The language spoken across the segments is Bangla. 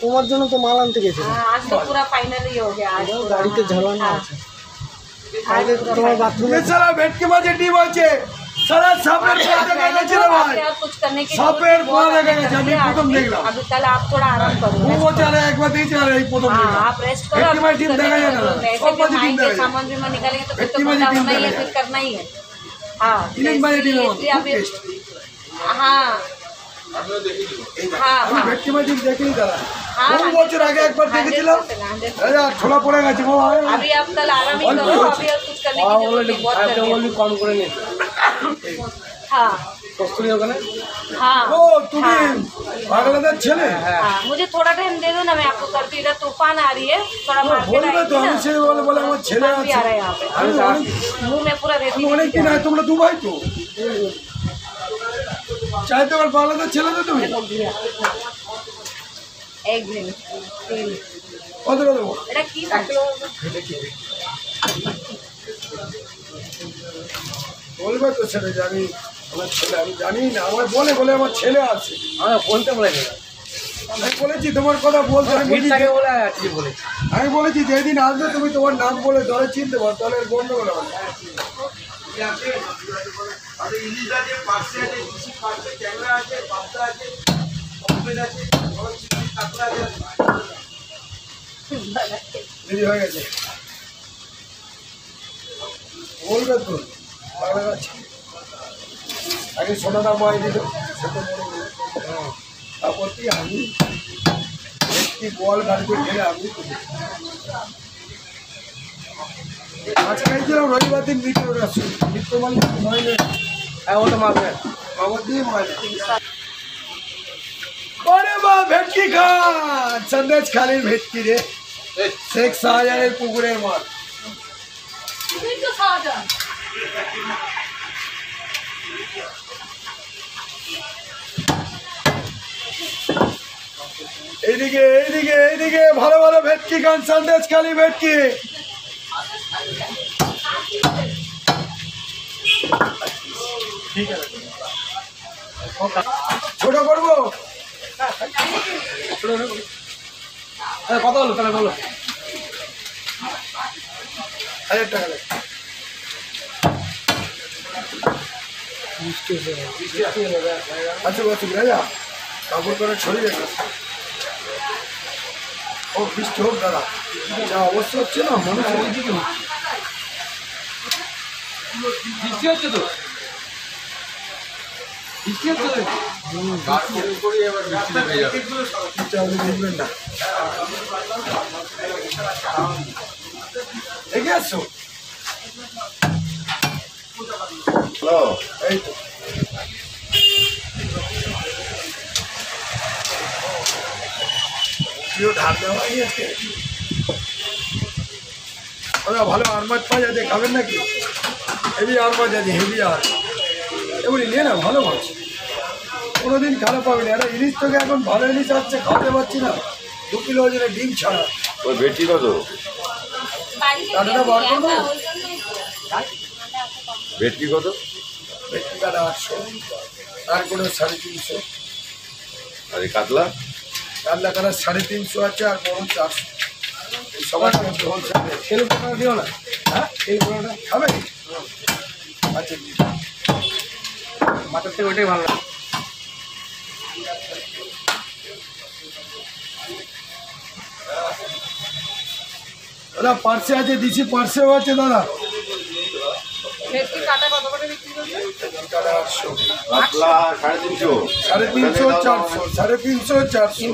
তোমার জন্য তো মাল আনতে গেছিল। आज तो पूरा फाइनल ही हो गया। आज গাড়িতে ঝালানো আছে। আগে তোমার বাথরুমে সারা ভেটকি মাছের ডিম আছে, সারা সাপের পা দেখা গেছে রে ভাই, कुछ करने की সাপের পা দেখা গেছে। আমি প্রথম দেখলাম। अभी कल आप थोड़ा आराम करो। ও চলে একবার দিয়েছে আর এই প্রথম দেখলাম। आप रेस्ट करो। ভেটকি মাছের ডিম দেখা যায় না, সব মাছের ডিম দেখা যায়। सामान भी निकालेंगे तो फिर तो ভেটকি মাছের ডিম होना ही है, দেখা फिर যায়। करना ही है। हाँ ইলিশ মাছের ডিম इसलिए अभी हाँ हाँ আমি ভেটকি মাছের ডিম দেখিনি দাদা। हाँ, বহু বছর আগে একবার দেখেছিলাম, দাদা ছোলা পড়ে গেছে। अभी आप कल आराम ही करो। अभी और कुछ करने की जरूरत नहीं, बहुत कर लिया। কম করে নিয়ে हाँ কস্তুরি ওখানে। हाँ ও তুমি পাগলাদের ছেলে? हाँ, मुझे थोड़ा टाइम दे दो ना, मैं आपको करती हूँ। इधर तूफान आ रही है, थोड़ा मार्केट বলবে তো, আমি ছেলে বলে বলে আমার ছেলে भी আছে। आ रहा है यहाँ पे। আমি অনেক- मुंह में पूरा रेती আমি অনেক দিন আগে, তোমরা দু ভাই তো চাইতে পার পাগলাদের ছেলে তো তুমি। एक दिन तीन কতটা দেবো? এটা কি বলবে তো ছেলে যে আমি আমার ছেলে, আমি জানি না, আমার বলে বলে আমার ছেলে আছে। আমি বলতে বলেছি, আমি বলেছি তোমার কথা বলতে, আমি বলেছি ভিড়টাকে বলে আজকে বলেছি। আমি বলেছি যেদিন আসবে তুমি তোমার নাম বলে দলে চিনতে পারো, তাহলে গন্ডগোল হবে না। দেরি হয়ে গেছে, বলবে তো বাংলা গাছ। আগে সোনাটা মাই দিল, সেটা বড় হলো। তারপর কি আমি একটি বল গাড়িতে খেলে আমি আজকে খাইছিলাম রবিবার দিন মিত্র আসুন মিত্র মানে মাইনে। হ্যাঁ ওটা মারবে। আমার দিয়ে মাইনে। ওরে বা ভেটকি খান, সন্দেশ খালির ভেটকি রে, শেখ শাহজাহানের পুকুরের মাছ। এইদিকে এইদিকে এইদিকে ভালো ভালো ভেটকি খান, সন্দেশ খালি ভেটকি। ছোট করবো? কত হলো তাহলে বলো। 1000 টাকা দেয়। আচ্ছা বলছি রাজা কাপড় করে ছড়িয়ে গেছে। ও বৃষ্টি হোক দাদা, যা অবস্থা হচ্ছে না মনে হয় ওইদিকে বৃষ্টি হচ্ছে তো, বৃষ্টি হচ্ছে তো। আপনি দেখবেন না, দেখে আসছো? এই তো ধার দেওয়া গিয়েছে। ভালো আর মাছ পাওয়া যাচ্ছে, খাবেন নাকি? হেভি আর মাছ আছে, হেভি আর এগুলি নিয়ে না, ভালো মাছ, কোনোদিন খারাপ পাবে না। একটা ইলিশ থেকে এখন ভালো ইলিশ আসছে, খাওয়াতে পারছি না, 2 কিলো ওজনের ডিম ছাড়া। ওই ভেটকি কত? কাটাটা বার করবো? ভেটকি কত? ভেটকি কাটা 800, আর কোনো 350। আর এই কাতলা? কাতলা কাটা 350 আছে, আর বড় 400। এই সবার মধ্যে হোলসেলে। তেল পোড়া দিও না। হ্যাঁ এই বড়টা খাবে? আচ্ছা মাছের থেকে ওইটাই ভালো লাগে। দাদা পার্সে আছে, দিছি পার্সেও আছে দাদা। ভেটকি কাটা কত করে বিক্রি করবে? কাটা 800, কাতলা 350। 350, 400, 350, 400।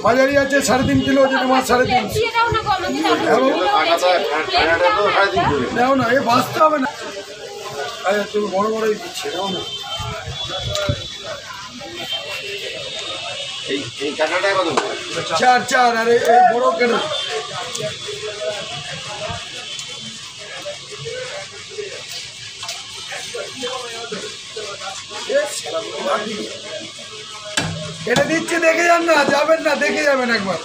বাজারি আছে 3.5 কিলো ওজনের মাছ, 350। কাঁটাটা তো 350। নেও না, এ বাঁচতে হবে না। আরে তুমি বড় বড়ই দিচ্ছে, নেও না। এই কাঁটাটা কত? 4 আর এই বড় কেন? এটা দিচ্ছি, দেখে যান না, যাবেন না, দেখে যাবেন একবার।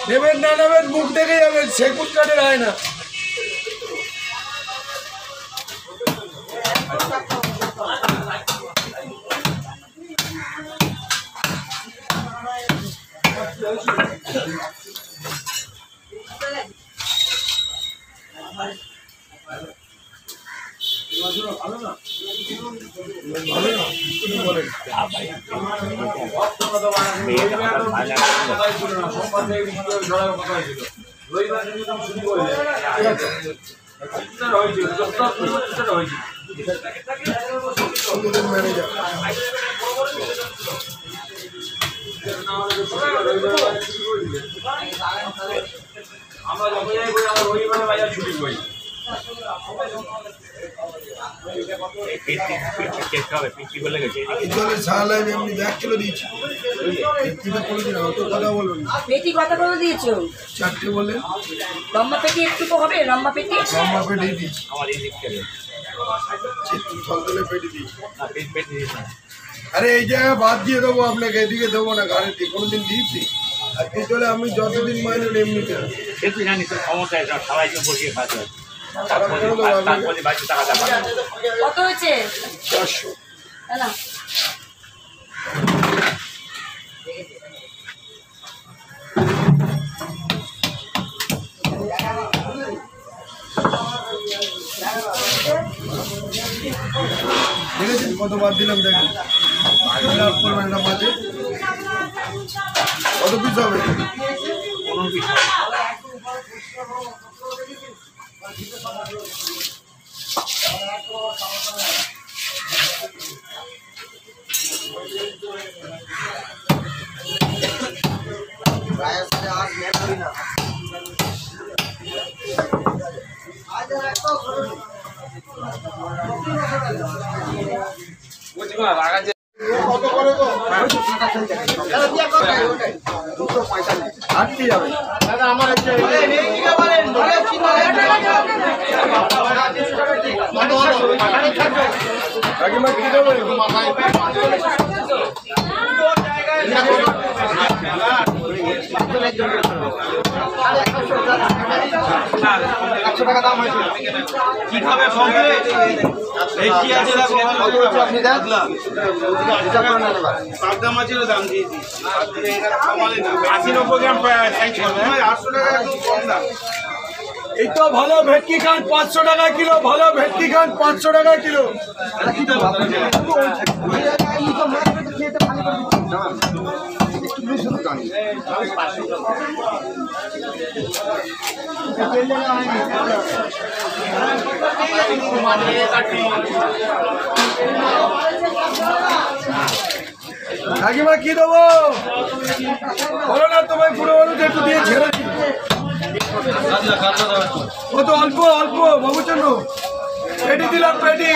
নেবেন না নেবেন, মুখ দেখে যাবেন, সেকুন কাঠের হয় না। পেটি কত করে দিয়েছো? 4টে বলে লম্বা পেটি একটু তো হবে, লম্বা পেটি লম্বা পেটি দিয়েছি। পেটি দিয়েছি। আরে এই জায়গায় বাদ দিয়ে দেবো আপনাকে, এদিকে দেবো না, ঘাড়ের দিয়ে কোনোদিন দিয়েছি। আর চলে আমি যতদিন মাইনে এমনিতে জানি তোর ক্ষমতা সবাই বসিয়ে খাওয়া কত হয়েছে? 400। না দেখেছেন কতবার দিলাম, দেখেন লাভ করবেন এটা মাঝে কত পিস হবে? আটকে যাবে কাকিমা কি দেবো? কি খাবে পাবদা মাছেরও দাম দিয়েছি 80-90 গ্রাম সাইজ করবে 800 টাকা একদম কম দাম। এই তো ভালো ভেটকি খান 500 টাকা কিলো, ভালো ভেটকি খান 500 টাকা কিলো। কাকিমা কি দেবো বলো না, তোমায় পুরো হলুদ একটু দিয়ে ছেড়ে দিই। কত অল্প অল্প বাবুচন্দ্র, পেটি দিলাম পেটি।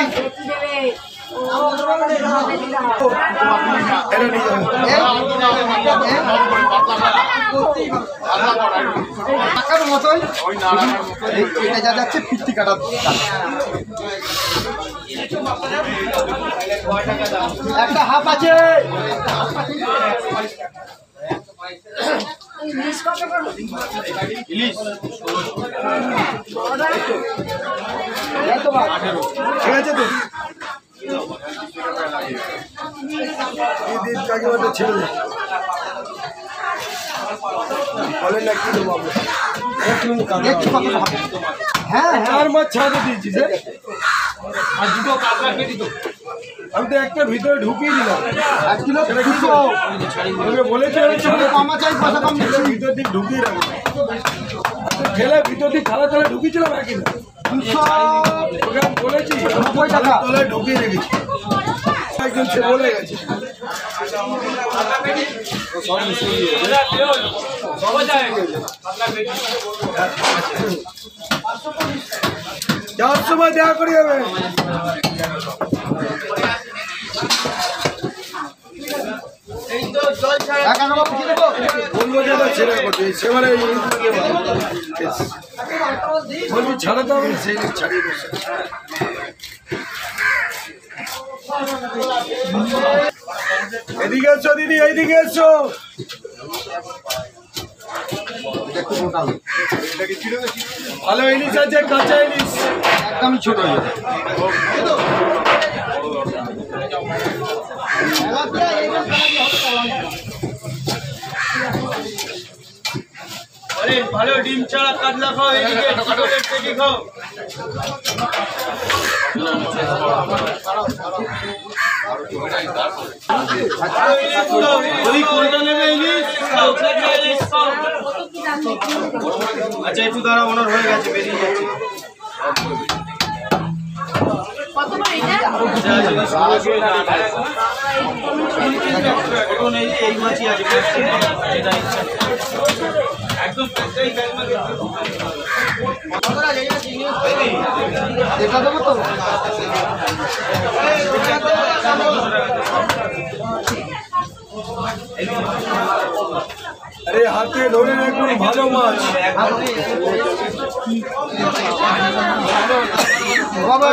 যা যাচ্ছে ফিফটি কাটা একটা হাফ আছে। ইলিশ কত করে? ইলিশ ঠিক আছে তো কাকিমাটা ছেড়ে দেয় বলেন না কি দেবো হ্যাঁ আর মাছ ছাড়তে দিয়েছি স্যার, আর দুটো কাতলা কেটে তো আমি তো একটা ভিতরে ঢুকিয়ে দিলাম। 1 কিলো সেটা কি বলেছি কম আছে, পয়সা কম দিচ্ছি। ভিতর দিক ঢুকিয়ে রাখবো, ঠেলে ভিতর দিক থালা তলায় ঢুকিয়েছিলাম একই না, 200 বলেছি 90 টাকা তলায় ঢুকিয়ে রেখেছি। একজন সে বলে গেছে যাওয়ার সময় দেখা করে যাবে। বলবো যেটা ছেড়ে করতে সেবারে বলবি ছাড়াতে হবে, সেই ছাড়িয়ে বসে। এদিকে এসো দিদি, এইদিকে এসো। ভালো ইলিশ আছে, কাঁচা ইলিশ একদম ছোট ডিম ছাড়া কাতলা খাও, এদিকে চিকেনের পেটি খাও। ওই কোনটা নেবে ইলিশ? আচ্ছা একটু দাঁড়া, ওনার হয়ে গেছে, বেরিয়ে যাচ্ছে। কত করে এটা? এখন এই মাছই আছে, একদম এটা দেবো তো আরে হাতে ধরে রাখুন, ভালো মাছ। বাবা